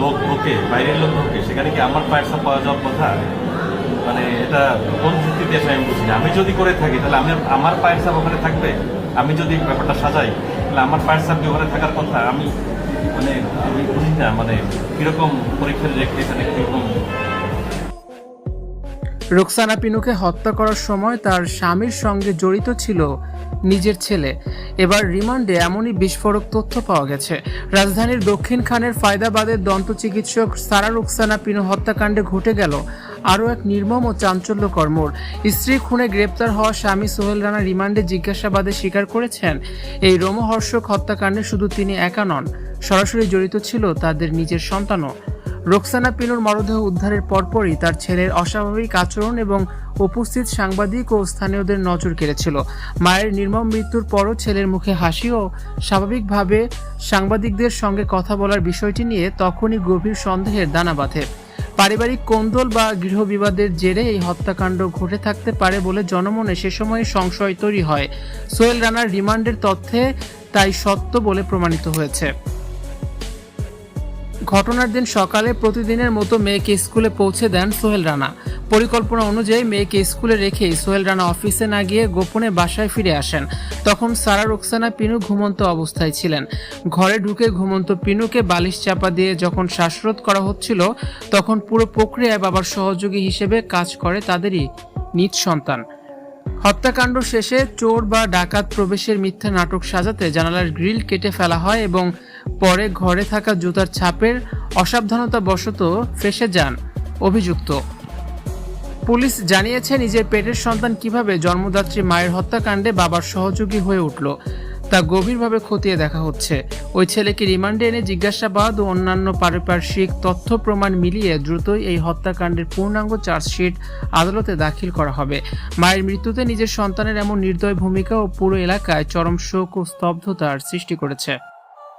লোক ঢোকে, বাইরের লোক ঢোকে, সেখানে কি আমার পায়ের ছাপ পাওয়া যাওয়ার কথা? মানে এটা কোন ভিত্তিতে আসলে আমি বুঝি না। আমি যদি করে থাকি তাহলে আমার পায়ের ছাপ ওখানে থাকবে। আমি যদি ব্যাপারটা সাজাই তাহলে আমার পায়ের ছাপ কি ওখানে থাকার কথা? আমি বুঝি না, মানে কিরকম পরীক্ষার রেখে এখানে কিরকম। রোকসানা পিনুকে হত্যা করার সময় তার স্বামীর সঙ্গে জড়িত ছিল নিজের ছেলে। এবার রিমান্ডে এমনই বিস্ফোরক তথ্য পাওয়া গেছে। রাজধানীর দক্ষিণ খানের ফায়দাবাদের দন্ত চিকিৎসক সারা রোকসানা পিনু হত্যাকাণ্ডে ঘটে গেল আরও এক নির্মম ও চাঞ্চল্যকর মোড়। স্ত্রী খুনে গ্রেপ্তার হওয়া স্বামী সোহেল রানা রিমান্ডে জিজ্ঞাসাবাদে স্বীকার করেছেন, এই রোমহর্ষক হত্যাকাণ্ডে শুধু তিনি একা নন, সরাসরি জড়িত ছিল তাদের নিজের সন্তানও। রোকসানা পিনুর মরদেহ উদ্ধারের পরপরই তার ছেলের অস্বাভাবিক আচরণ এবং উপস্থিত সাংবাদিক ও স্থানীয়দের নজর কেড়েছিল। মায়ের নির্মম মৃত্যুর পরও ছেলের মুখে হাসি ও স্বাভাবিকভাবে সাংবাদিকদের সঙ্গে কথা বলার বিষয়টি নিয়ে তখনই গভীর সন্দেহের দানা বাঁধে। পারিবারিক কোন্দল বা গৃহবিবাদের জেরে এই হত্যাকাণ্ড ঘটে থাকতে পারে বলে জনমনে সে সময় সংশয় তৈরি হয়। সোহেল রানার রিমান্ডের তথ্যে তাই সত্য বলে প্রমাণিত হয়েছে। ঘটনার দিন সকালে প্রতিদিনের মতো মেয়েকে স্কুলে পৌঁছে দেন সোহেল রানা। পরিকল্পনা অনুযায়ী মেয়েকে স্কুলে রেখেই সোহেল রানা অফিসে না গিয়ে গোপনে বাসায় ফিরে আসেন। তখন সারা রোকসানা পিনু ঘুমন্ত অবস্থায় ছিলেন। ঘরে ঢুকে ঘুমন্ত পিনুকে বালিশ চাপা দিয়ে যখন শ্বাসরোধ করা হচ্ছিল, তখন পুরো প্রক্রিয়ায় বাবার সহযোগী হিসেবে কাজ করে তাদেরই নিজ সন্তান। হত্যাকাণ্ড শেষে চোর বা ডাকাত প্রবেশের মিথ্যা নাটক সাজাতে জানালার গ্রিল কেটে ফেলা হয় এবং পরে ঘরে থাকা জুতার ছাপের অসাবধানতাবশত ফেঁসে যান অভিযুক্ত। পুলিশ জানিয়েছে, নিজের পেটের সন্তান কিভাবে জন্মদাত্রী মায়ের হত্যাকাণ্ডে বাবার সহযোগী হয়ে উঠল তা গভীরভাবে খতিয়ে দেখা হচ্ছে। ওই ছেলেকে রিমান্ডে এনে জিজ্ঞাসাবাদ ও অন্যান্য পারিপার্শ্বিক তথ্য প্রমাণ মিলিয়ে দ্রুতই এই হত্যাকাণ্ডের পূর্ণাঙ্গ চার্জশিট আদালতে দাখিল করা হবে। মায়ের মৃত্যুতে নিজের সন্তানের এমন নির্দয় ভূমিকা ও পুরো এলাকায় চরম শোক ও স্তব্ধতার সৃষ্টি করেছে।